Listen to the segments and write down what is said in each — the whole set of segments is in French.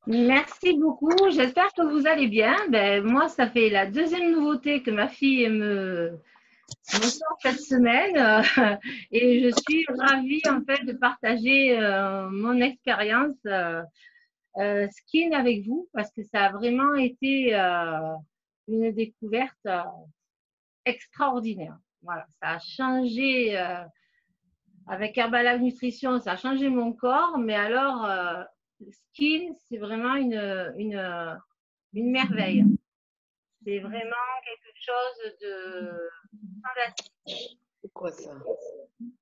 Merci beaucoup. J'espère que vous allez bien. Ben, moi, ça fait la deuxième nouveauté que ma fille me sort cette semaine et je suis ravie en fait de partager mon expérience skin avec vous parce que ça a vraiment été une découverte extraordinaire. Voilà, ça a changé avec Herbalife Nutrition, ça a changé mon corps, mais alors skin, c'est vraiment une merveille. C'est vraiment quelque chose de fantastique. C'est quoi ça?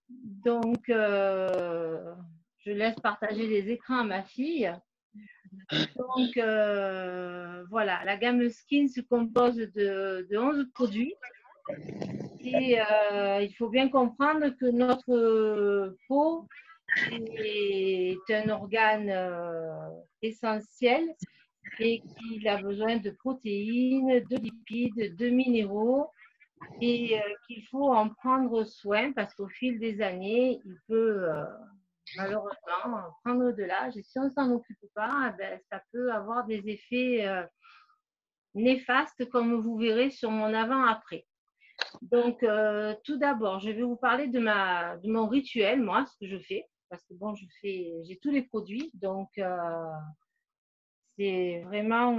Donc, je laisse partager les écrans à ma fille. Donc, voilà, la gamme Skin se compose de 11 produits. Et il faut bien comprendre que notre peau est un organe essentiel et qu'il a besoin de protéines, de lipides, de minéraux et qu'il faut en prendre soin parce qu'au fil des années, il peut malheureusement prendre de l'âge et si on ne s'en occupe pas, ben, ça peut avoir des effets néfastes comme vous verrez sur mon avant-après. Donc, tout d'abord, je vais vous parler de mon rituel, moi, ce que je fais, parce que bon, j'ai tous les produits, donc c'est vraiment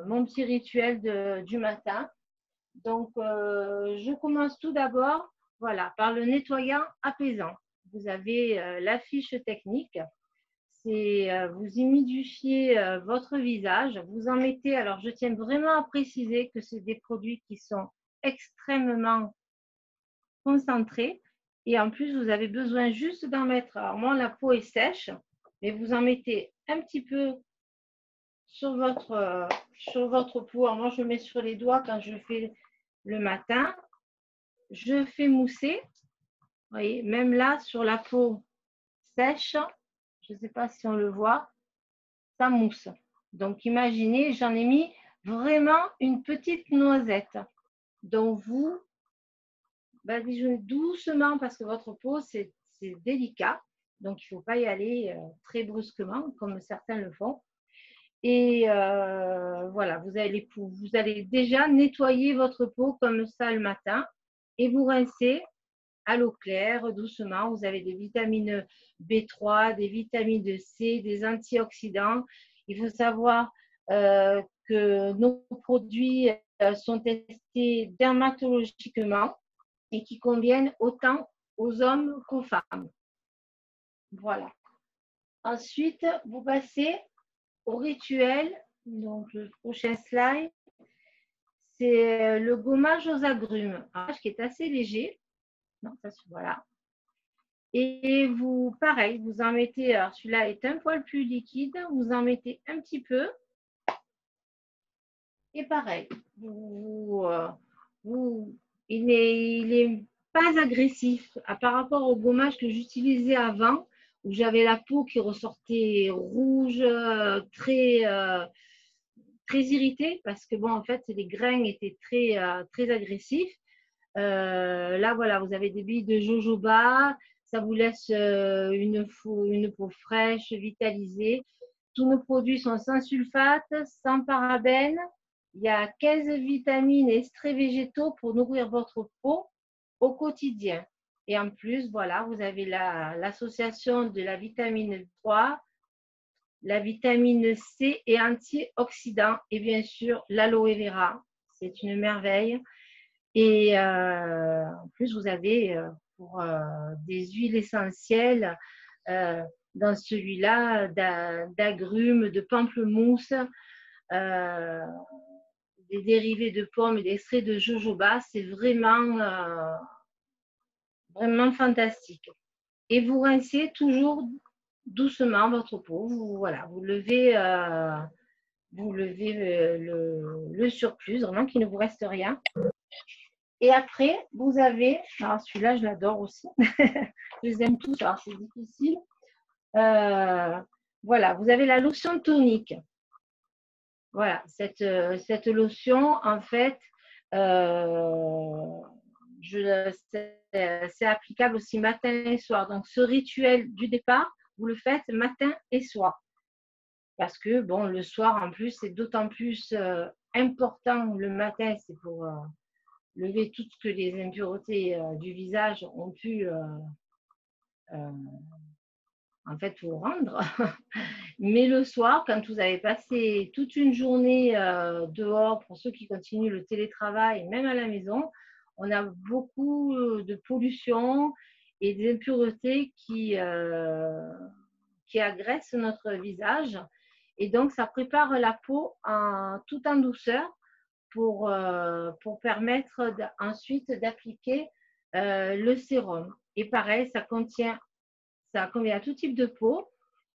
mon petit rituel du matin. Donc, je commence tout d'abord, voilà, par le nettoyant apaisant. Vous avez la fiche technique. C'est vous humidifiez votre visage. Vous en mettez, alors je tiens vraiment à préciser que c'est des produits qui sont extrêmement concentrés. Et en plus, vous avez besoin juste d'en mettre. Alors moi, la peau est sèche, mais vous en mettez un petit peu sur votre peau. Alors moi, je mets sur les doigts quand je fais le matin. Je fais mousser. Vous voyez, même là, sur la peau sèche, je ne sais pas si on le voit, ça mousse. Donc, imaginez, j'en ai mis vraiment une petite noisette. Donc, vous badigeonnez doucement parce que votre peau, c'est délicat. Donc, il ne faut pas y aller très brusquement, comme certains le font. Et voilà, vous allez déjà nettoyer votre peau comme ça le matin et vous rincez à l'eau claire, doucement. Vous avez des vitamines B3, des vitamines C, des antioxydants. Il faut savoir que nos produits sont testés dermatologiquement et qui conviennent autant aux hommes qu'aux femmes. Voilà. Ensuite, vous passez au rituel. Donc, le prochain slide, c'est le gommage aux agrumes, qui est assez léger. Non, ça, voilà. Et vous, pareil, vous en mettez, alors celui-là est un poil plus liquide, vous en mettez un petit peu. Et pareil, il n'est pas agressif par rapport au gommage que j'utilisais avant, où j'avais la peau qui ressortait rouge, très irritée, parce que bon, en fait, les grains étaient très agressifs. Là, voilà, vous avez des billes de jojoba, ça vous laisse une peau fraîche, vitalisée. Tous nos produits sont sans sulfate, sans parabènes. Il y a 15 vitamines et extraits végétaux pour nourrir votre peau au quotidien. Et en plus, voilà, vous avez l'association de la vitamine 3, la vitamine C et antioxydants. Et bien sûr, l'aloe vera. C'est une merveille. Et en plus, vous avez pour des huiles essentielles dans celui-là d'agrumes, de pamplemousse, des dérivés de pommes et d'extraits de jojoba. C'est vraiment fantastique. Et vous rincez toujours doucement votre peau. Voilà, vous levez le surplus, vraiment qu'il ne vous reste rien. Et après, vous avez, alors celui-là, je l'adore aussi. Je les aime tous, alors c'est difficile. Voilà, vous avez la lotion tonique. Voilà, cette lotion, en fait, c'est applicable aussi matin et soir. Donc, ce rituel du départ, vous le faites matin et soir. Parce que, bon, le soir, en plus, c'est d'autant plus important. Le matin, c'est pour lever tout ce que les impuretés du visage ont pu, en fait, vous rendre. Mais le soir, quand vous avez passé toute une journée dehors, pour ceux qui continuent le télétravail, même à la maison, on a beaucoup de pollution et des impuretés qui agressent notre visage. Et donc, ça prépare la peau tout en douceur pour permettre ensuite d'appliquer le sérum. Et pareil, ça convient à tout type de peau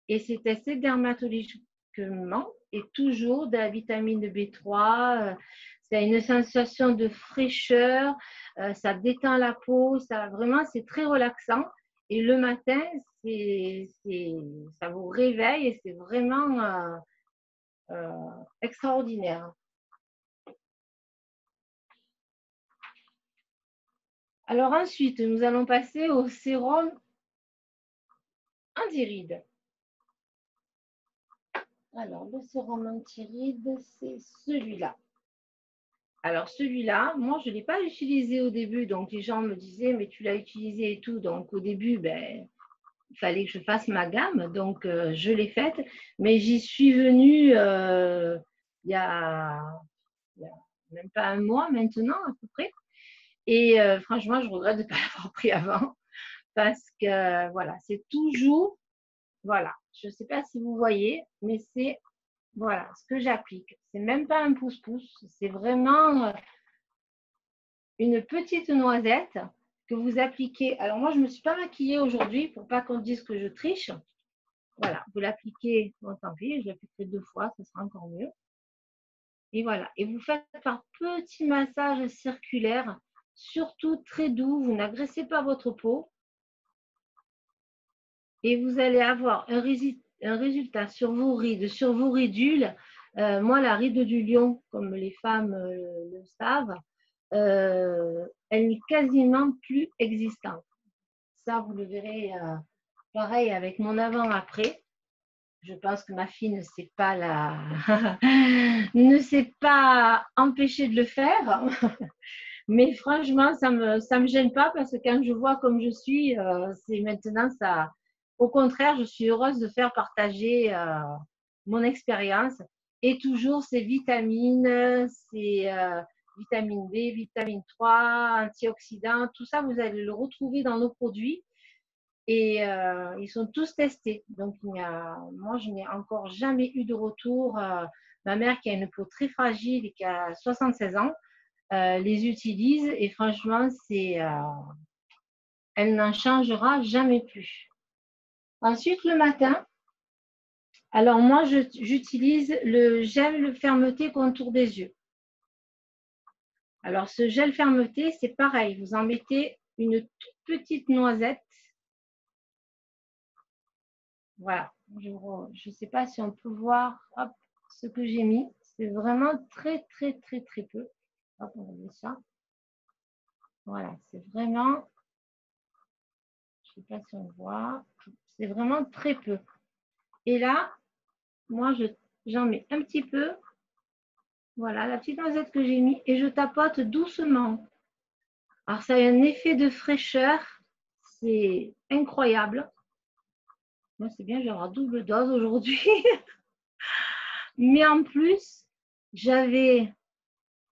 et c'est testé dermatologiquement et toujours de la vitamine B3. Ça a une sensation de fraîcheur, ça détend la peau, vraiment c'est très relaxant. Et le matin, ça vous réveille et c'est vraiment extraordinaire. Alors ensuite, nous allons passer au sérum anti-rides. Alors, le sérum anti-rides, c'est celui-là. Alors, celui-là, moi, je ne l'ai pas utilisé au début. Donc, les gens me disaient, mais tu l'as utilisé et tout. Donc, au début, ben, il fallait que je fasse ma gamme. Donc, je l'ai faite. Mais j'y suis venue il y a même pas un mois maintenant, à peu près. Et franchement, je regrette de ne pas l'avoir pris avant. Parce que, voilà, c'est toujours, voilà, je ne sais pas si vous voyez, mais c'est, voilà, ce que j'applique. C'est même pas un pouce-pouce, c'est vraiment une petite noisette que vous appliquez. Alors moi, je ne me suis pas maquillée aujourd'hui pour pas qu'on dise que je triche. Voilà, vous l'appliquez, bon tant pis, je l'appliquerai 2 fois, ça sera encore mieux. Et voilà, et vous faites par petits massages circulaires, surtout très doux, vous n'agressez pas votre peau. Et vous allez avoir un résultat sur vos rides, sur vos ridules. Moi, la ride du lion, comme les femmes le savent, elle n'est quasiment plus existante. Ça, vous le verrez pareil avec mon avant-après. Je pense que ma fille ne s'est pas ne s'est pas empêchée de le faire. Mais franchement, ça me gêne pas parce que quand je vois comme je suis, c'est maintenant ça. Au contraire, je suis heureuse de faire partager mon expérience et toujours ces vitamines, ces vitamine B, vitamine 3, antioxydants, tout ça, vous allez le retrouver dans nos produits et ils sont tous testés. Donc, moi, je n'ai encore jamais eu de retour. Ma mère qui a une peau très fragile et qui a 76 ans, les utilise et franchement, elle n'en changera jamais plus. Ensuite, le matin, alors moi, j'utilise le gel fermeté contour des yeux. Alors, ce gel fermeté, c'est pareil. Vous en mettez une toute petite noisette. Voilà. Je ne sais pas si on peut voir hop, ce que j'ai mis. C'est vraiment très, très, très, très peu. Hop, on va mettre ça. Voilà, c'est vraiment, je ne sais pas si on voit, c'est vraiment très peu. Et là, moi, j'en mets un petit peu. Voilà, la petite noisette que j'ai mis et je tapote doucement. Alors, ça a un effet de fraîcheur. C'est incroyable. Moi, c'est bien, j'ai avoir double dose aujourd'hui. Mais en plus, j'avais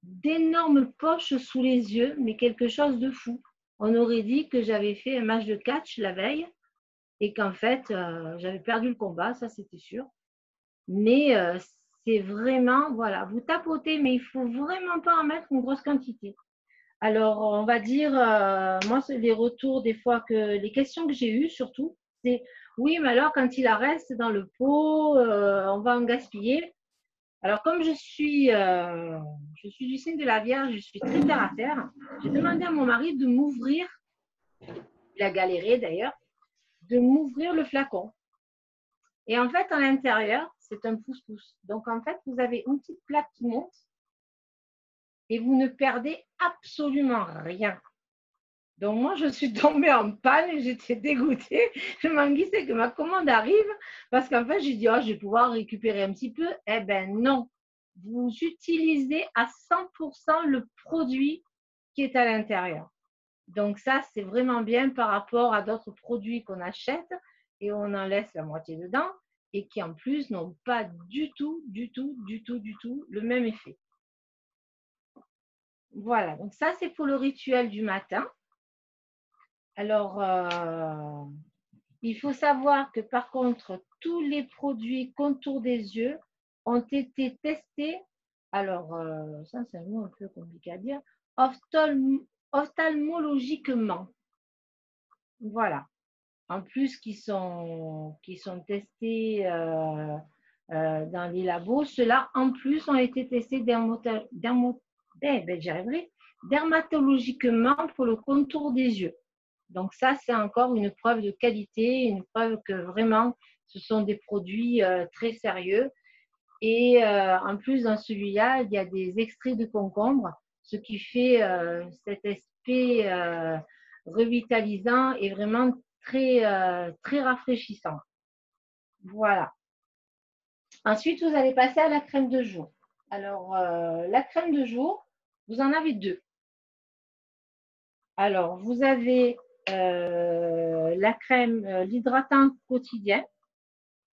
d'énormes poches sous les yeux, mais quelque chose de fou. On aurait dit que j'avais fait un match de catch la veille et qu'en fait, j'avais perdu le combat, ça c'était sûr. Mais c'est vraiment, voilà, vous tapotez, mais il ne faut vraiment pas en mettre une grosse quantité. Alors, on va dire, moi, c'est les retours des fois les questions que j'ai eues surtout, c'est oui, mais alors quand il en reste dans le pot, on va en gaspiller. Alors, comme je suis du signe de la Vierge, je suis très terre à terre, j'ai demandé à mon mari de m'ouvrir, il a galéré d'ailleurs, de m'ouvrir le flacon. Et en fait, à l'intérieur, c'est un pouce-pouce. Donc, en fait, vous avez une petite plaque qui monte et vous ne perdez absolument rien. Donc, moi, je suis tombée en panne et j'étais dégoûtée. Je m'en glissais que ma commande arrive parce qu'en fait, j'ai dit, oh, je vais pouvoir récupérer un petit peu. Eh bien, non. Vous utilisez à 100% le produit qui est à l'intérieur. Donc, ça, c'est vraiment bien par rapport à d'autres produits qu'on achète et on en laisse la moitié dedans et qui, en plus, n'ont pas du tout, du tout, du tout, du tout le même effet. Voilà. Donc, ça, c'est pour le rituel du matin. Alors, il faut savoir que par contre, tous les produits contour des yeux ont été testés. Alors, ça, c'est un mot un peu compliqué à dire. Ophtalmologiquement. Voilà. En plus, qui sont testés dans les labos, ceux-là, en plus, ont été testés dermatologiquement pour le contour des yeux. Donc ça, c'est encore une preuve de qualité, une preuve que vraiment, ce sont des produits très sérieux. Et en plus, dans celui-là, il y a des extraits de concombre, ce qui fait cet aspect revitalisant et vraiment très rafraîchissant. Voilà. Ensuite, vous allez passer à la crème de jour. Alors, la crème de jour, vous en avez deux. Alors, vous avez la crème, l'hydratant quotidien.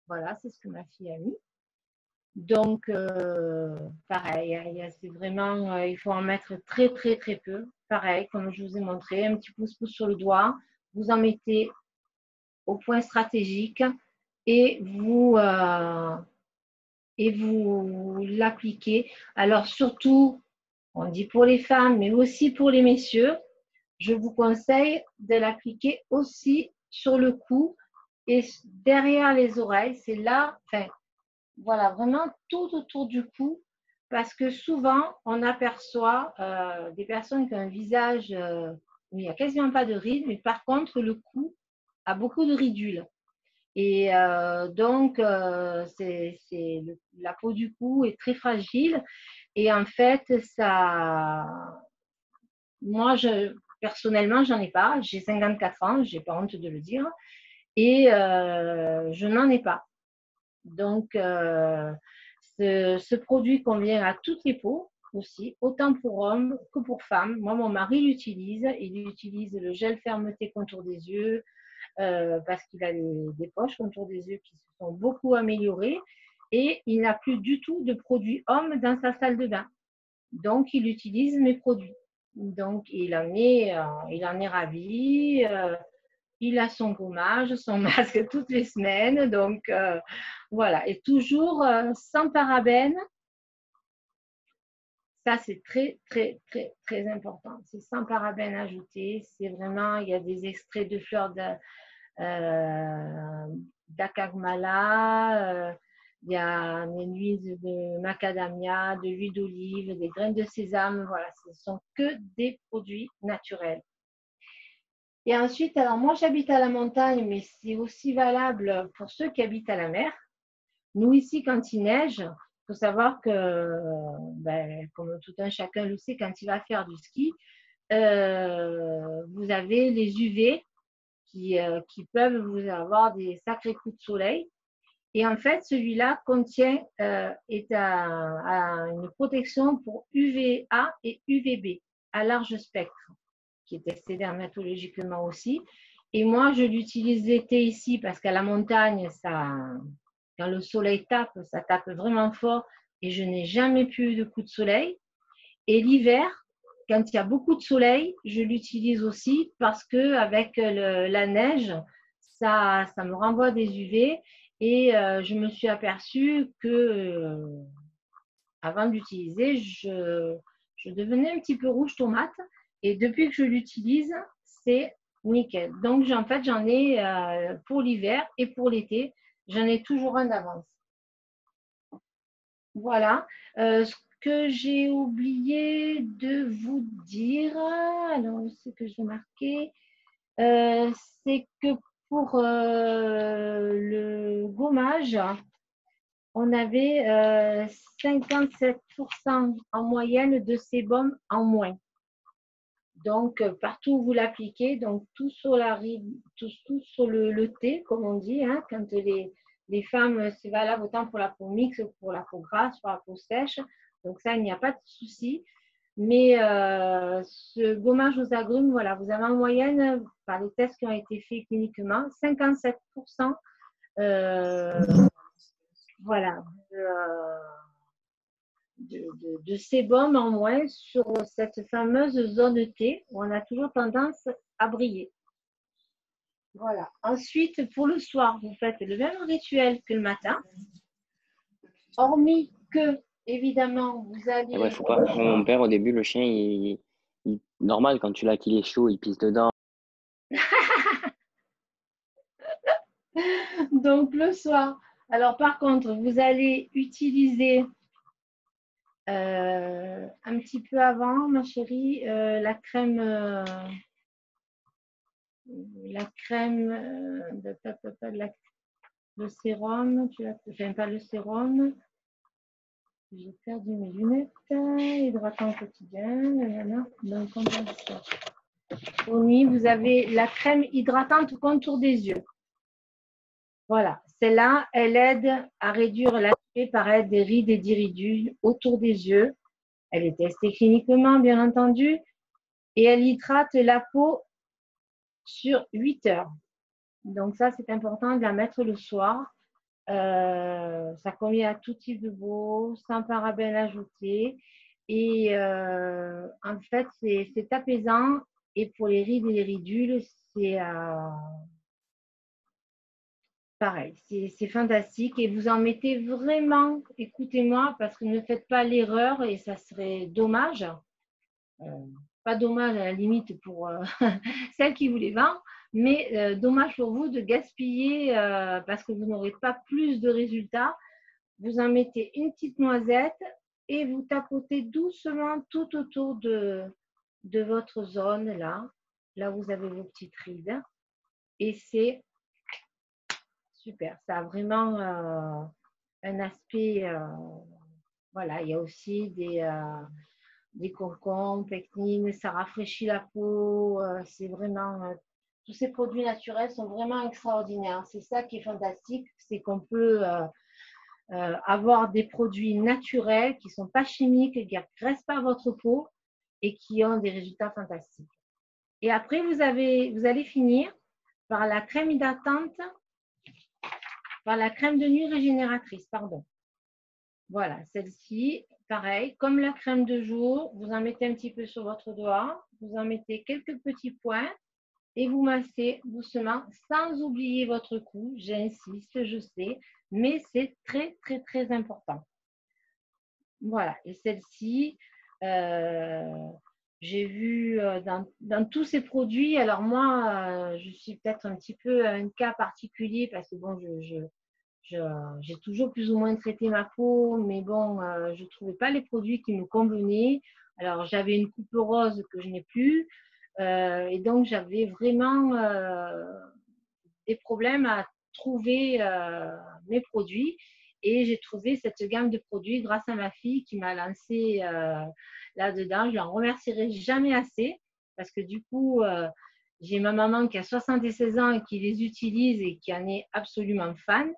Voilà, c'est ce que ma fille a mis. Donc, pareil, c'est vraiment, il faut en mettre très, très, très peu. Pareil, comme je vous ai montré, un petit pouce-pouce sur le doigt. Vous en mettez au point stratégique et vous l'appliquez. Alors, surtout, on dit pour les femmes, mais aussi pour les messieurs, je vous conseille de l'appliquer aussi sur le cou et derrière les oreilles. C'est là, enfin, voilà, vraiment tout autour du cou, parce que souvent, on aperçoit des personnes qui ont un visage où il n'y a quasiment pas de rides, mais par contre, le cou a beaucoup de ridules. Et donc, la peau du cou est très fragile. Et en fait, moi, personnellement, j'en ai pas. J'ai 54 ans, j'ai pas honte de le dire. Et je n'en ai pas. Donc, ce produit convient à toutes les peaux aussi, autant pour hommes que pour femmes. Moi, mon mari l'utilise. Il utilise le gel fermeté contour des yeux parce qu'il a des poches contour des yeux qui se sont beaucoup améliorées et il n'a plus du tout de produits hommes dans sa salle de bain. Donc, il utilise mes produits. Donc, il en est ravi. Il a son gommage, son masque toutes les semaines. Donc, voilà. Et toujours sans parabènes. Ça, c'est très, très, très, très important. C'est sans parabènes ajoutés. C'est vraiment, il y a des extraits de fleurs d'Akagmala, il y a des huiles de macadamia, de l'huile d'olive, des graines de sésame. Voilà, ce ne sont que des produits naturels. Et ensuite, alors moi j'habite à la montagne, mais c'est aussi valable pour ceux qui habitent à la mer. Nous ici, quand il neige, il faut savoir que, comme tout un chacun le sait, quand il va faire du ski, vous avez les UV qui peuvent vous avoir des sacrés coups de soleil. Et en fait, celui-là est à une protection pour UVA et UVB à large spectre, qui est testé dermatologiquement aussi. Et moi, je l'utilise l'été ici parce qu'à la montagne, quand le soleil tape, ça tape vraiment fort et je n'ai jamais plus de coups de soleil. Et l'hiver, quand il y a beaucoup de soleil, je l'utilise aussi parce que avec la neige, ça me renvoie des UV et je me suis aperçue que avant de l'utiliser, je devenais un petit peu rouge tomate et depuis que je l'utilise, c'est nickel. Donc en fait, j'en ai pour l'hiver et pour l'été, j'en ai toujours un d'avance. Voilà. Ce que j'ai oublié de vous dire, alors ce que j'ai marqué, c'est que pour le gommage, on avait 57% en moyenne de sébum en moins. Donc, partout où vous l'appliquez, donc tout sur la ride, tout sur le thé, comme on dit, hein, quand les femmes, c'est valable autant pour la peau mixte, pour la peau grasse, pour la peau sèche. Donc ça, il n'y a pas de souci. Mais ce gommage aux agrumes, voilà, vous avez en moyenne, par les tests qui ont été faits cliniquement, 57% voilà, de sébum en moins sur cette fameuse zone T où on a toujours tendance à briller. Voilà. Ensuite, pour le soir, vous faites le même rituel que le matin, hormis que, évidemment, vous Et ouais, allez… faut pas. Mon père, au début, le chien, normal, quand tu l'as qu'il est chaud, il pisse dedans. Donc, le soir. Alors, par contre, vous allez utiliser un petit peu avant, ma chérie, la crème le sérum, enfin pas le sérum, j'ai perdu mes lunettes, hydratant quotidien, nanana. Donc on va ça. Pour nuit, vous avez la crème hydratante contour des yeux. Voilà, celle-là, elle aide à réduire l'aspect, pareil, des rides et d'irides autour des yeux. Elle est testée cliniquement, bien entendu, et elle hydrate la peau sur 8 heures. Donc ça, c'est important de la mettre le soir. Ça convient à tout type de peau, sans parabènes ajoutés. Et en fait, c'est apaisant. Et pour les rides et les ridules, c'est pareil, c'est fantastique. Et vous en mettez vraiment, écoutez-moi, parce que ne faites pas l'erreur et ça serait dommage. Euh, Pas dommage à la limite pour celle qui vous les vend, mais dommage pour vous de gaspiller parce que vous n'aurez pas plus de résultats. Vous en mettez une petite noisette et vous tapotez doucement tout autour de votre zone là où vous avez vos petites rides. Et c'est super, ça a vraiment un aspect, voilà, il y a aussi des concombres, pectines, ça rafraîchit la peau, c'est vraiment, tous ces produits naturels sont vraiment extraordinaires. C'est ça qui est fantastique, c'est qu'on peut avoir des produits naturels qui ne sont pas chimiques, qui n'agressent pas votre peau et qui ont des résultats fantastiques. Et après, vous allez finir par la crème hydratante, par la crème de nuit régénératrice, pardon. Voilà, celle-ci, pareil, comme la crème de jour, vous en mettez un petit peu sur votre doigt, vous en mettez quelques petits points et vous massez doucement sans oublier votre cou. J'insiste, je sais, mais c'est très, très, très important. Voilà, et celle-ci, j'ai vu dans tous ces produits, alors moi, je suis peut-être un petit peu un cas particulier parce que bon, j'ai toujours plus ou moins traité ma peau, mais bon, je ne trouvais pas les produits qui me convenaient. Alors, j'avais une coupe rose que je n'ai plus, et donc j'avais vraiment des problèmes à trouver mes produits. Et j'ai trouvé cette gamme de produits grâce à ma fille qui m'a lancé là-dedans. Je ne l'en remercierai jamais assez parce que du coup, j'ai ma maman qui a 76 ans et qui les utilise et qui en est absolument fan.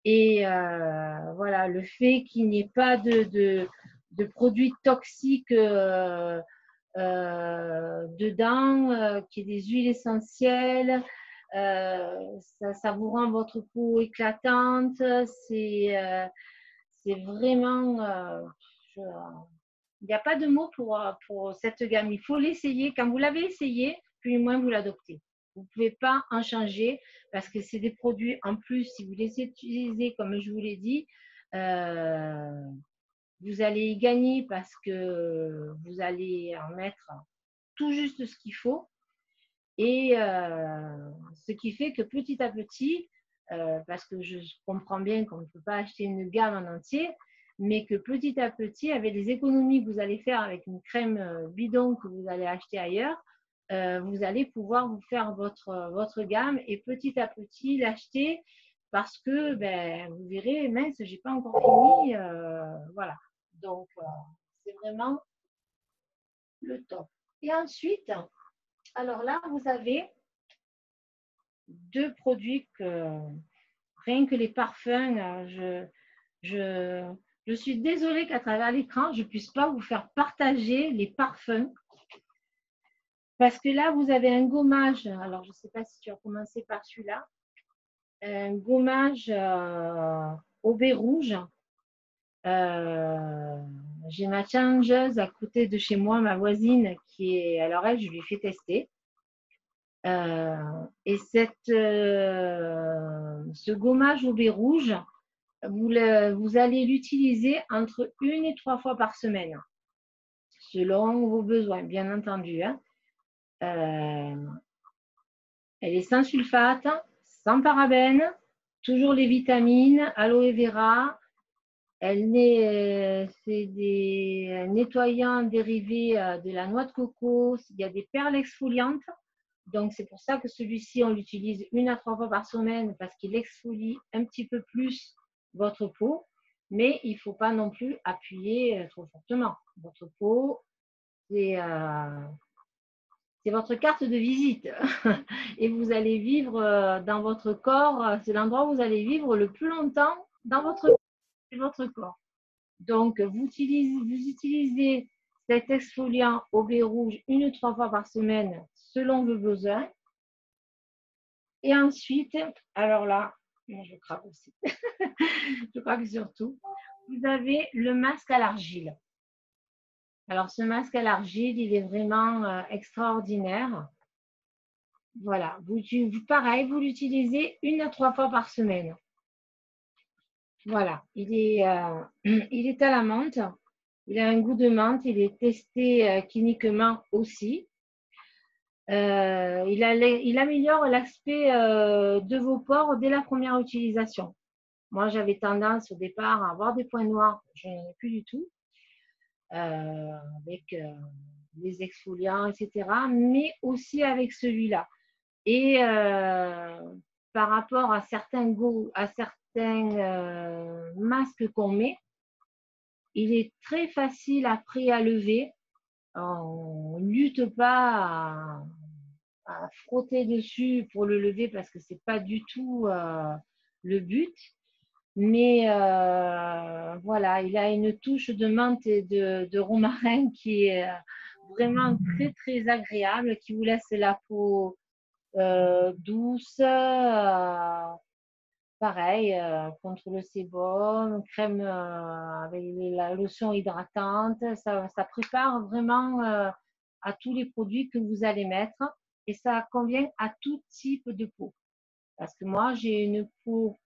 Et voilà, le fait qu'il n'y ait pas de produits toxiques dedans, qu'il y ait des huiles essentielles, ça vous rend votre peau éclatante. C'est vraiment… il n'y a pas de mots pour cette gamme. Il faut l'essayer. Quand vous l'avez essayé, plus ou moins vous l'adoptez. Vous ne pouvez pas en changer parce que c'est des produits en plus, si vous les utilisez comme je vous l'ai dit, vous allez y gagner parce que vous allez en mettre tout juste ce qu'il faut. Et ce qui fait que petit à petit, parce que je comprends bien qu'on ne peut pas acheter une gamme en entier, mais que petit à petit, avec les économies que vous allez faire avec une crème bidon que vous allez acheter ailleurs, vous allez pouvoir vous faire votre gamme et petit à petit l'acheter parce que ben, vous verrez, mince, j'ai pas encore fini. Voilà. Donc, c'est vraiment le top. Et ensuite, alors là, vous avez deux produits que, rien que les parfums, je suis désolée qu'à travers l'écran, je ne puisse pas vous faire partager les parfums. Parce que là, vous avez un gommage. Alors, je ne sais pas si tu as commencé par celui-là. Un gommage au baie rouge. J'ai ma challengeuse à côté de chez moi, ma voisine, qui est. Alors, elle, je lui ai fait tester. Et ce gommage au baie rouge, vous allez l'utiliser entre 1 et 3 fois par semaine, selon vos besoins, bien entendu. Hein. Elle est sans sulfate, sans parabènes, toujours les vitamines, aloe vera. C'est des nettoyants dérivés de la noix de coco. Il y a des perles exfoliantes. Donc, c'est pour ça que celui-ci, on l'utilise 1 à 3 fois par semaine parce qu'il exfolie un petit peu plus votre peau. Mais il ne faut pas non plus appuyer trop fortement. Votre peau, c'est votre carte de visite. Et vous allez vivre dans votre corps. C'est l'endroit où vous allez vivre le plus longtemps dans votre corps. Donc, vous utilisez cet exfoliant au baie rouge 1 ou 3 fois par semaine selon vos besoins. Et ensuite, alors là, je craque aussi. Je crois que surtout, vous avez le masque à l'argile. Alors, ce masque à l'argile, il est vraiment extraordinaire. Voilà, pareil, vous l'utilisez 1 à 3 fois par semaine. Voilà, il est à la menthe. Il a un goût de menthe. Il est testé cliniquement aussi. Il améliore l'aspect de vos pores dès la première utilisation. Moi, j'avais tendance au départ à avoir des points noirs. Je n'en ai plus du tout. Avec les exfoliants, etc. Mais aussi avec celui-là. Et par rapport à certains masques qu'on met, il est très facile après à lever. On ne lutte pas à frotter dessus pour le lever parce que ce n'est pas du tout le but. Mais voilà, il a une touche de menthe et de romarin qui est vraiment très très agréable, qui vous laisse la peau douce, pareil, contre le sébum, crème avec la lotion hydratante. Ça prépare vraiment à tous les produits que vous allez mettre et ça convient à tout type de peau. Parce que moi, j'ai une peau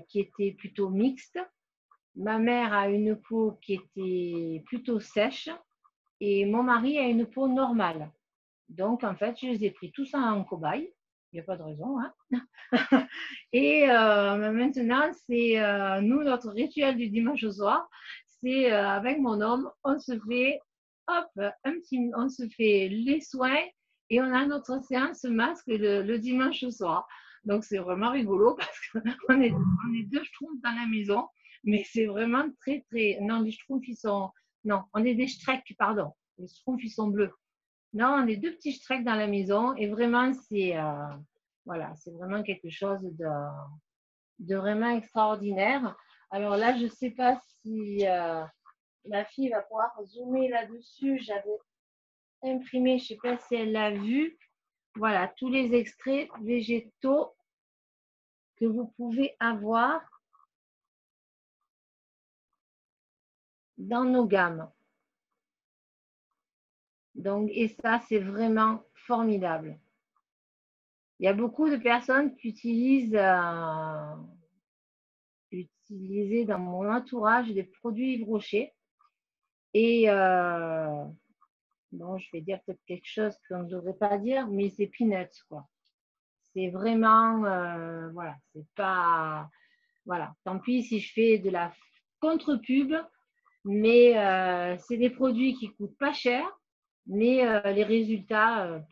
qui était plutôt mixte. Ma mère a une peau qui était plutôt sèche et mon mari a une peau normale. Donc, en fait, je les ai pris tous en cobaye. Il n'y a pas de raison. Hein. Et maintenant, c'est nous, notre rituel du dimanche au soir, c'est avec mon homme, on se fait, hop, on se fait les soins et on a notre séance masque le dimanche au soir. Donc, c'est vraiment rigolo parce qu'on est deux schtroumpfs dans la maison, mais c'est vraiment très, très. Non, les schtroumpfs, ils sont. Non, on est des schtroumpfs, pardon. Les schtroumpfs, ils sont bleus. Non, on est deux petits schtroumpfs dans la maison et vraiment, c'est. Voilà, c'est vraiment quelque chose de vraiment extraordinaire. Alors là, je ne sais pas si ma fille va pouvoir zoomer là-dessus. J'avais imprimé, je ne sais pas si elle l'a vu. Voilà, tous les extraits végétaux que vous pouvez avoir dans nos gammes. Donc, et ça, c'est vraiment formidable. Il y a beaucoup de personnes qui utilisent dans mon entourage des produits Yves Rocher. Et bon, je vais dire peut-être quelque chose qu'on ne devrait pas dire, mais c'est peanuts, quoi. C'est vraiment, voilà, c'est pas, voilà. Tant pis si je fais de la contre-pub, mais c'est des produits qui coûtent pas cher, mais les résultats,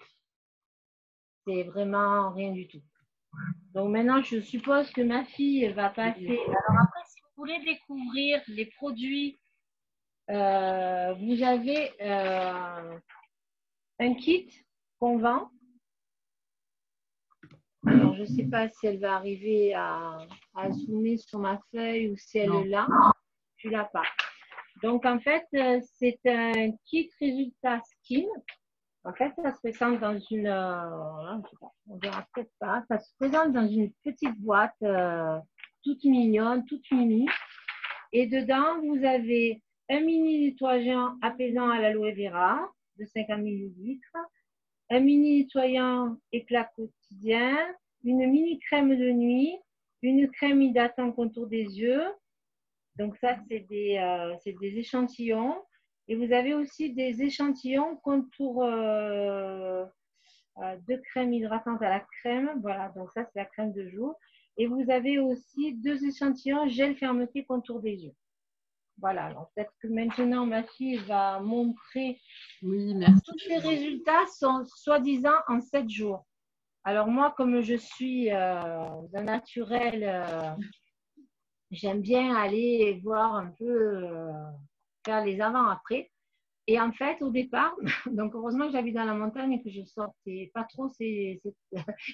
c'est vraiment rien du tout. Donc maintenant, je suppose que ma fille va passer. Alors après, si vous voulez découvrir les produits, vous avez un kit qu'on vend. Alors, je ne sais pas si elle va arriver à zoomer sur ma feuille ou si elle est là. Tu ne l'as pas. Donc, en fait, c'est un kit résultat skin. En fait, ça se présente dans une, on verra peut-être pas, ça se présente dans une petite boîte toute mignonne, toute mini. Et dedans, vous avez un mini nettoyant apaisant à l'aloe vera de 50 ml, un mini nettoyant éclat quotidien, une mini crème de nuit, une crème hydratante contour des yeux. Donc ça, c'est des échantillons. Et vous avez aussi des échantillons contour de crème hydratante à la crème. Voilà, donc ça, c'est la crème de jour. Et vous avez aussi 2 échantillons gel fermeté contour des yeux. Voilà, alors peut-être que maintenant, ma fille va montrer. Oui, merci. Tous ces résultats sont soi-disant en 7 jours. Alors moi, comme je suis d'un naturel, j'aime bien aller voir un peu, faire les avant-après. Et en fait, au départ, donc heureusement que j'habite dans la montagne et que je sortais pas trop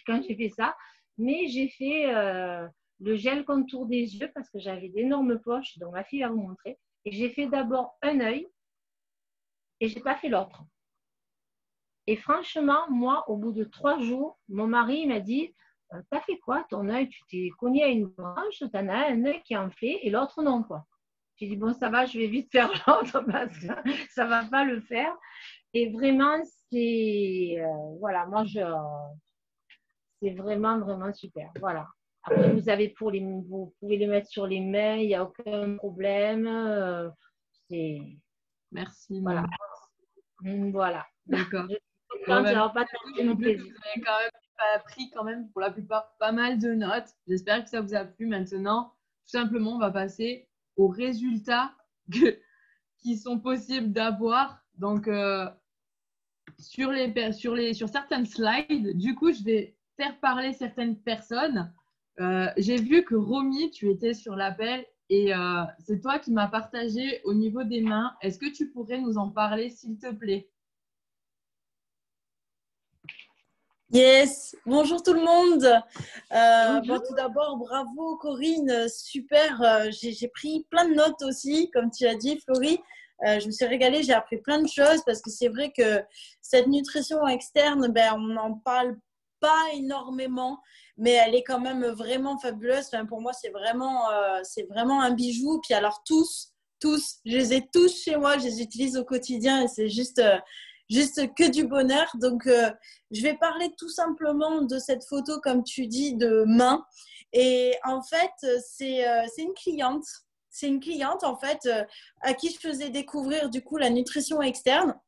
quand j'ai fait ça, mais j'ai fait le gel contour des yeux parce que j'avais d'énormes poches, donc ma fille va vous montrer. Et j'ai fait d'abord un œil et j'ai pas fait l'autre. Et franchement, moi, au bout de 3 jours, mon mari m'a dit t'as fait quoi ton œil? Tu t'es cogné à une branche, t'en as un œil qui en fait et l'autre non, quoi. J'ai dit bon, ça va, je vais vite faire l'autre parce que ça ne va pas le faire. Et vraiment, c'est voilà, c'est vraiment, vraiment super. Voilà. Après, vous pouvez les mettre sur les mains, il n'y a aucun problème. Merci. Voilà. Voilà. D'accord. Ça va pas tarder mon plaisir. Vous avez quand même pris pour la plupart pas mal de notes. J'espère que ça vous a plu. Maintenant, tout simplement, on va passer aux résultats qui sont possibles d'avoir. Donc, sur certaines slides, du coup, je vais faire parler certaines personnes. J'ai vu que Romy, tu étais sur l'appel et c'est toi qui m'as partagé au niveau des mains. Est-ce que tu pourrais nous en parler, s'il te plaît? Yes, bonjour tout le monde. Bon, tout d'abord, bravo Corinne, super. J'ai pris plein de notes aussi, comme tu as dit, Florie. Je me suis régalée, j'ai appris plein de choses parce que c'est vrai que cette nutrition externe, on n'en parle pas énormément, mais elle est quand même vraiment fabuleuse. Enfin, pour moi, c'est vraiment un bijou. Puis alors tous, je les ai tous chez moi, je les utilise au quotidien et c'est juste que du bonheur. Donc, je vais parler tout simplement de cette photo, comme tu dis, de main. Et en fait, c'est une cliente. C'est une cliente, en fait, à qui je faisais découvrir, du coup, la nutrition externe.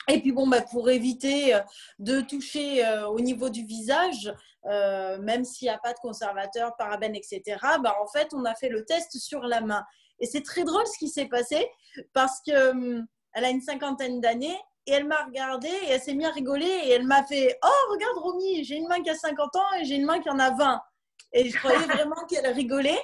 Et puis, bon, pour éviter de toucher au niveau du visage, même s'il n'y a pas de conservateur, parabènes, etc., en fait, on a fait le test sur la main. Et c'est très drôle ce qui s'est passé parce qu'elle a une 50aine d'années. Et elle m'a regardée et elle s'est mise à rigoler et elle m'a fait « Oh, regarde Romy, j'ai une main qui a 50 ans et j'ai une main qui en a 20. » Et je croyais vraiment qu'elle rigolait.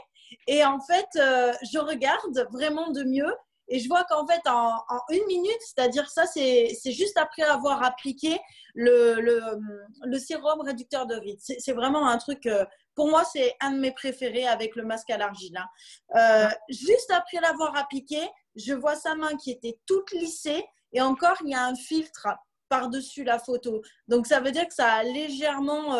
Et en fait, je regarde vraiment de mieux et je vois qu'en fait, en 1 minute, c'est-à-dire ça, c'est juste après avoir appliqué le sérum réducteur de rides. C'est vraiment un truc, pour moi, c'est un de mes préférés avec le masque à l'argile. Juste après l'avoir appliqué, je vois sa main qui était toute lissée. Et encore, il y a un filtre par-dessus la photo. Donc, ça veut dire que ça a légèrement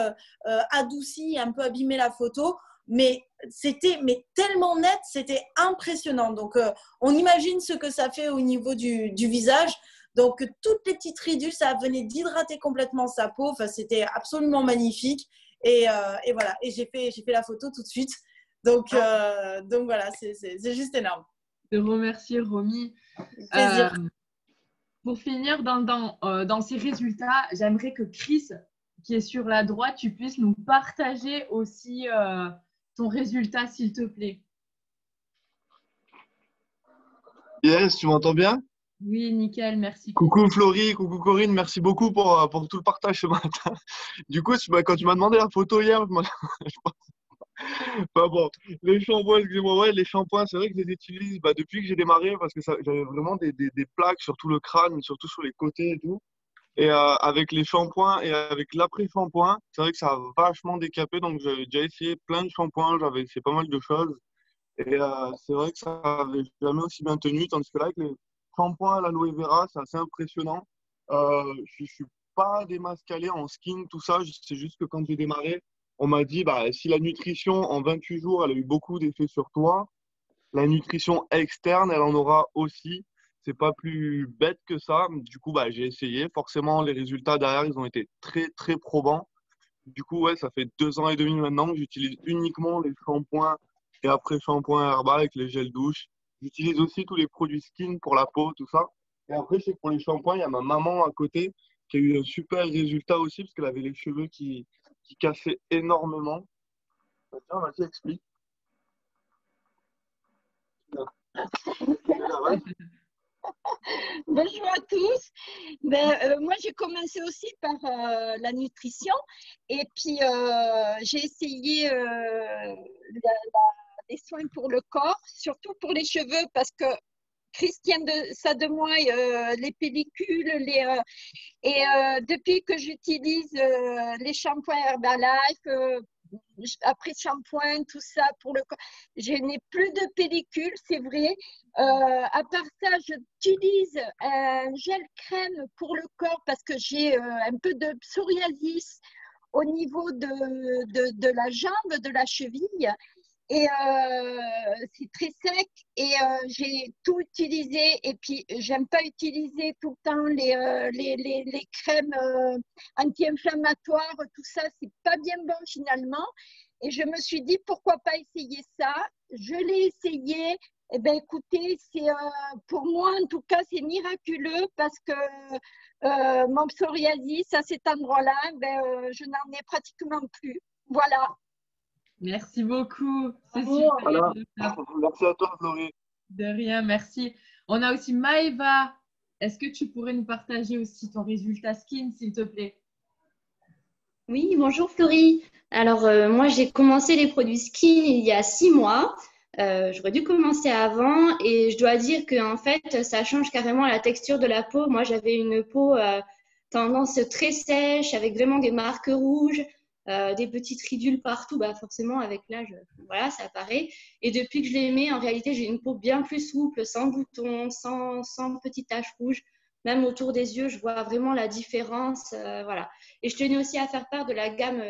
adouci, un peu abîmé la photo. Mais c'était tellement net, c'était impressionnant. Donc, on imagine ce que ça fait au niveau du visage. Donc, toutes les petites ridules, ça venait d'hydrater complètement sa peau. Enfin, c'était absolument magnifique. Et voilà. Et j'ai fait la photo tout de suite. Donc voilà, c'est juste énorme. Je te remercie, Romy. Plaisir. Pour finir, dans ces résultats, j'aimerais que Chris, qui est sur la droite, tu puisses nous partager aussi ton résultat, s'il te plaît. Yes, tu m'entends bien? Oui, nickel, merci. Coucou Florie, coucou Corinne, merci beaucoup pour tout le partage ce matin. Du coup, quand tu m'as demandé la photo hier, enfin bon, les shampoings, excusez-moi, ouais, les shampoings, c'est vrai que je les utilise depuis que j'ai démarré parce que j'avais vraiment des plaques sur tout le crâne, surtout sur les côtés et tout. Et avec les shampoings et avec l'après-shampoing, c'est vrai que ça a vachement décapé. Donc, j'ai déjà essayé plein de shampoings, j'avais essayé pas mal de choses. Et c'est vrai que ça n'avait jamais aussi bien tenu. Tandis que là, avec les shampoings à l'aloe vera, c'est assez impressionnant. Je ne suis pas des masses calées en skin, tout ça. C'est juste que quand j'ai démarré, on m'a dit bah, si la nutrition en 28 jours, elle a eu beaucoup d'effets sur toi, la nutrition externe, elle en aura aussi. C'est pas plus bête que ça. Du coup, bah, j'ai essayé. Forcément, les résultats derrière, ils ont été très, très probants. Du coup, ouais, ça fait 2 ans et demi maintenant que j'utilise uniquement les shampoings et après shampoing herbal avec les gels douche. J'utilise aussi tous les produits skin pour la peau, tout ça. Et après, je sais que pour les shampoings, il y a ma maman à côté qui a eu un super résultat aussi parce qu'elle avait les cheveux qui cassaient énormément. Bah, tiens, vas-y, explique. Bonjour à tous. Moi, j'ai commencé aussi par la nutrition et puis j'ai essayé des soins pour le corps, surtout pour les cheveux parce que Christiane ça de moi, les pellicules, depuis que j'utilise les shampoings Herbalife, après shampoing, tout ça pour le corps, je n'ai plus de pellicule, c'est vrai. À part ça, j'utilise un gel crème pour le corps parce que j'ai un peu de psoriasis au niveau de la jambe, de la cheville. Et c'est très sec et j'ai tout utilisé. Et puis, j'aime pas utiliser tout le temps les crèmes anti-inflammatoires. Tout ça, c'est pas bien bon finalement. Et je me suis dit, pourquoi pas essayer ça? Je l'ai essayé. Eh bien, écoutez, pour moi, en tout cas, c'est miraculeux parce que mon psoriasis, à cet endroit-là, je n'en ai pratiquement plus. Voilà. Merci beaucoup. C'est Bravo. super. Voilà. Merci à toi, Laurie. De rien, merci. On a aussi Maëva. Est-ce que tu pourrais nous partager aussi ton résultat skin, s'il te plaît? Oui, bonjour Florie. Alors, moi, j'ai commencé les produits skin il y a 6 mois. J'aurais dû commencer avant et je dois dire que en fait, ça change carrément la texture de la peau. Moi, j'avais une peau tendance très sèche avec vraiment des marques rouges, des petites ridules partout. Bah, forcément, avec l'âge, voilà, ça apparaît. Et depuis que je l'ai mis, en réalité, j'ai une peau bien plus souple, sans boutons, sans petites taches rouges. Même autour des yeux, je vois vraiment la différence. Voilà. Et je tenais aussi à faire part de la gamme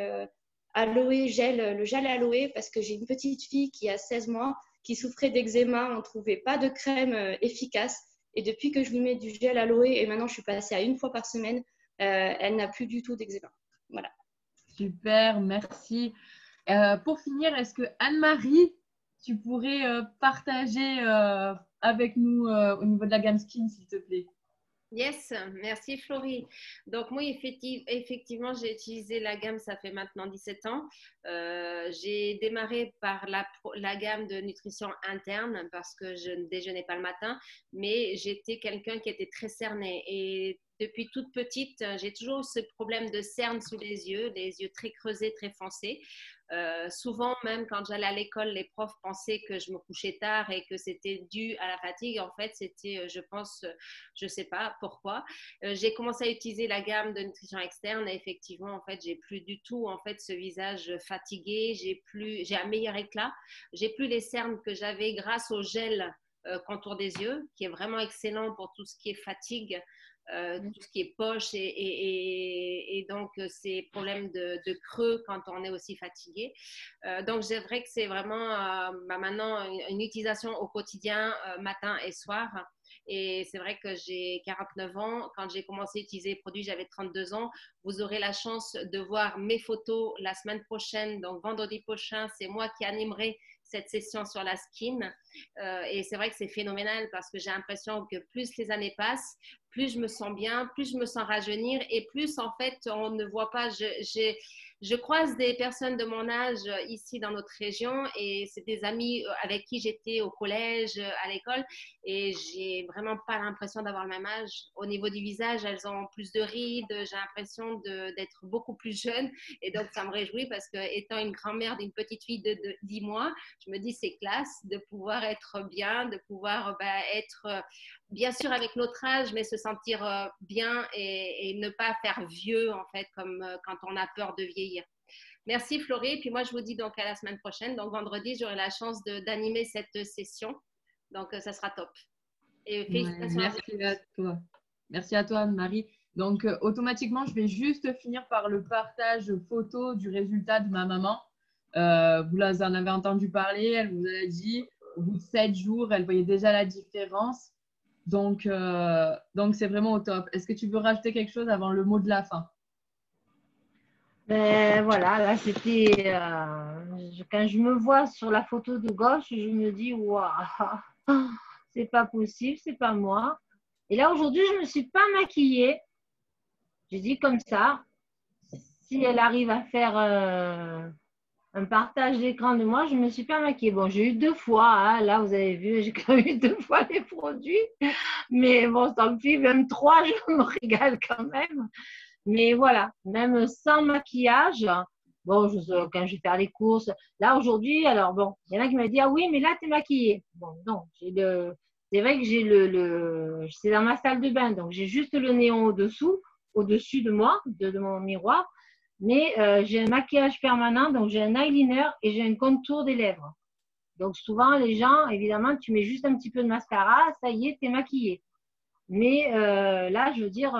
aloe gel, le gel aloe, parce que j'ai une petite fille qui a 16 mois qui souffrait d'eczéma. On ne trouvait pas de crème efficace. Et depuis que je lui mets du gel aloe, et maintenant je suis passée à 1 fois par semaine, elle n'a plus du tout d'eczéma. Voilà. Super, merci. Pour finir, est-ce que Anne-Marie, tu pourrais partager avec nous au niveau de la gamme skin, s'il te plaît? Yes, merci Florie. Donc moi, effectivement, j'ai utilisé la gamme, ça fait maintenant 17 ans. J'ai démarré par la gamme de nutrition interne parce que je ne déjeunais pas le matin, mais j'étais quelqu'un qui était très cerné. Et depuis toute petite, j'ai toujours eu ce problème de cerne sous les yeux très creusés, très foncés. Souvent, même quand j'allais à l'école, les profs pensaient que je me couchais tard et que c'était dû à la fatigue. En fait, c'était, je pense, je ne sais pas pourquoi. J'ai commencé à utiliser la gamme de nutrition externe et effectivement, en fait, j'ai plus du tout en fait ce visage fatigué. J'ai un meilleur éclat. J'ai plus les cernes que j'avais grâce au gel contour des yeux, qui est vraiment excellent pour tout ce qui est fatigue. Tout ce qui est poche et donc ces problèmes de creux quand on est aussi fatigué. Donc, c'est vrai que c'est vraiment maintenant une utilisation au quotidien, matin et soir. Et c'est vrai que j'ai 49 ans. Quand j'ai commencé à utiliser les produits, j'avais 32 ans. Vous aurez la chance de voir mes photos la semaine prochaine. Donc, vendredi prochain, c'est moi qui animerai cette session sur la skin. Et c'est vrai que c'est phénoménal parce que j'ai l'impression que plus les années passent, plus je me sens bien, plus je me sens rajeunir et plus en fait on ne voit pas, Je croise des personnes de mon âge ici dans notre région et c'est des amis avec qui j'étais au collège, à l'école et j'ai vraiment pas l'impression d'avoir le même âge. Au niveau du visage, elles ont plus de rides, j'ai l'impression d'être beaucoup plus jeune et donc ça me réjouit parce que étant une grand-mère d'une petite fille de 10 mois, je me dis c'est classe de pouvoir être bien, de pouvoir être bien sûr avec notre âge, mais se sentir bien et ne pas faire vieux en fait comme quand on a peur de vieillir. Merci Florie. Puis moi, je vous dis donc à la semaine prochaine. Donc vendredi, j'aurai la chance d'animer cette session. Donc ça sera top. Et félicitations. Merci à toi. Merci à toi, Anne-Marie. Donc automatiquement, je vais juste finir par le partage photo du résultat de ma maman. Vous en avez entendu parler, elle vous a dit, au bout de 7 jours, elle voyait déjà la différence. Donc c'est vraiment au top. Est-ce que tu veux rajouter quelque chose avant le mot de la fin? Ben, voilà, là c'était quand je me vois sur la photo de gauche, je me dis waouh, c'est pas possible, c'est pas moi. Et là aujourd'hui, je me suis pas maquillée. J'ai dit comme ça, si elle arrive à faire un partage d'écran de moi, je me suis pas maquillée. Bon, j'ai eu 2 fois, hein, là vous avez vu, j'ai quand même eu 2 fois les produits, mais bon, tant pis, même 3, je me régale quand même. Mais voilà, même sans maquillage, bon, quand je vais faire les courses, là aujourd'hui, alors bon, il y en a qui m'ont dit, ah oui, mais là, tu es maquillée. Bon, non, c'est vrai que j'ai c'est dans ma salle de bain, donc j'ai juste le néon au-dessus de moi, de mon miroir, mais j'ai un maquillage permanent, donc j'ai un eyeliner et j'ai un contour des lèvres. Donc souvent, les gens, évidemment, tu mets juste un petit peu de mascara, ça y est, tu es maquillée. Mais là, je veux dire…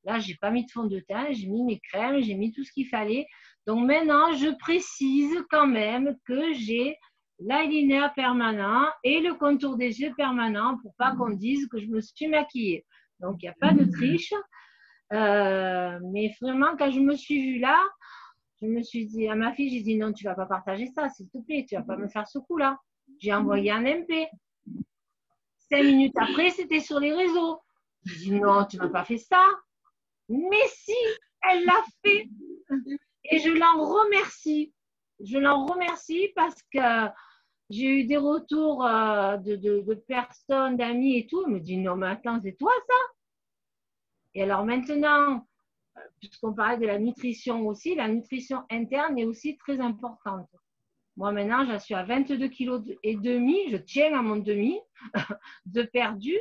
là, je n'ai pas mis de fond de teint, j'ai mis mes crèmes, j'ai mis tout ce qu'il fallait. Donc maintenant, je précise quand même que j'ai l'eyeliner permanent et le contour des yeux permanent pour pas qu'on dise que je me suis maquillée. Donc, il n'y a pas de triche. Mais vraiment, quand je me suis vue là, je me suis dit à ma fille, j'ai dit non, tu ne vas pas partager ça, s'il te plaît, tu ne vas pas me faire ce coup-là. J'ai envoyé un MP. 5 minutes après, c'était sur les réseaux. J'ai dit non, tu ne m'as pas fait ça. Mais si, elle l'a fait. Et je l'en remercie. Je l'en remercie parce que j'ai eu des retours de personnes, d'amis et tout. Ils me disent non, mais attends, c'est toi ça? Et alors maintenant, puisqu'on parlait de la nutrition aussi, la nutrition interne est aussi très importante. Moi maintenant, je suis à 22,5 kg et demi. Je tiens à mon demi de perdu.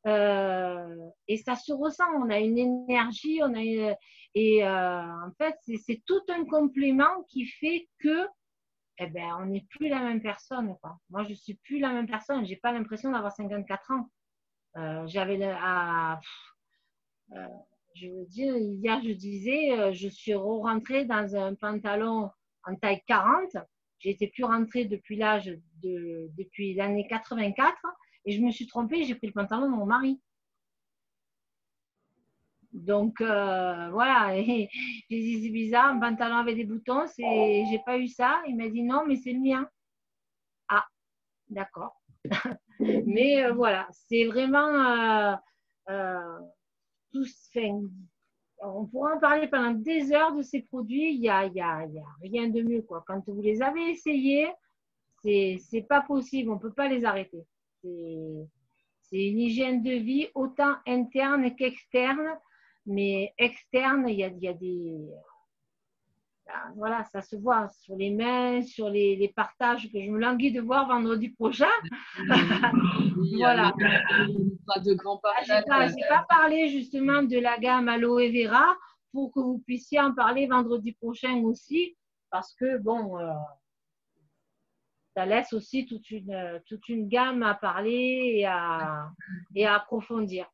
Et ça se ressent, on a une énergie, en fait c'est tout un complément qui fait que on n'est plus la même personne, quoi. Moi je suis plus la même personne, j'ai pas l'impression d'avoir 54 ans. Je veux dire, hier je disais, je suis rentrée dans un pantalon en taille 40, j'ai été plus rentrée depuis l'année 84. Et je me suis trompée, j'ai pris le pantalon de mon mari. Donc, voilà. Et j'ai dit, c'est bizarre, un pantalon avec des boutons, j'ai pas eu ça. Il m'a dit, non, mais c'est le mien. Ah, d'accord. Mais voilà, c'est vraiment on pourra en parler pendant des heures de ces produits. Il y a rien de mieux, quoi. Quand vous les avez essayés, c'est pas possible, on peut pas les arrêter. C'est une hygiène de vie autant interne qu'externe, mais externe, il y a des… Voilà, ça se voit sur les mains, sur les partages que je me languis de voir vendredi prochain. Oui, voilà. De grands partages. Je n'ai pas parlé justement de la gamme Aloe Vera pour que vous puissiez en parler vendredi prochain aussi, parce que bon… ça laisse aussi toute une gamme à parler et à approfondir.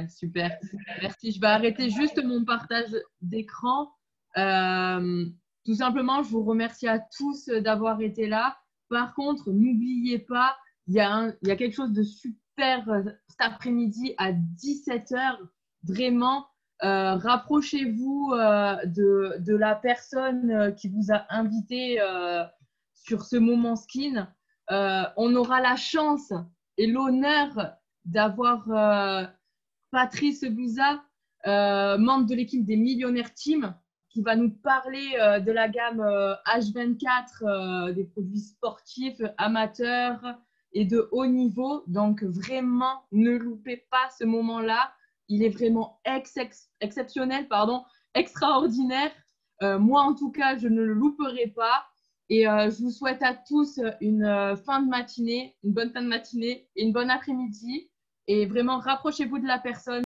Super, merci. Je vais arrêter juste mon partage d'écran. Tout simplement, je vous remercie à tous d'avoir été là. Par contre, n'oubliez pas, il y a quelque chose de super cet après-midi à 17h. Vraiment, rapprochez-vous de la personne qui vous a invité sur ce moment skin. On aura la chance et l'honneur d'avoir Patrice Bouza, membre de l'équipe des Millionnaires Team, qui va nous parler de la gamme H24, des produits sportifs, amateurs et de haut niveau. Donc, vraiment, ne loupez pas ce moment-là. Il est vraiment exceptionnel, extraordinaire. Moi, en tout cas, je ne le louperai pas. Et je vous souhaite à tous une fin de matinée, une bonne fin de matinée et une bonne après-midi. Et vraiment, rapprochez-vous de la personne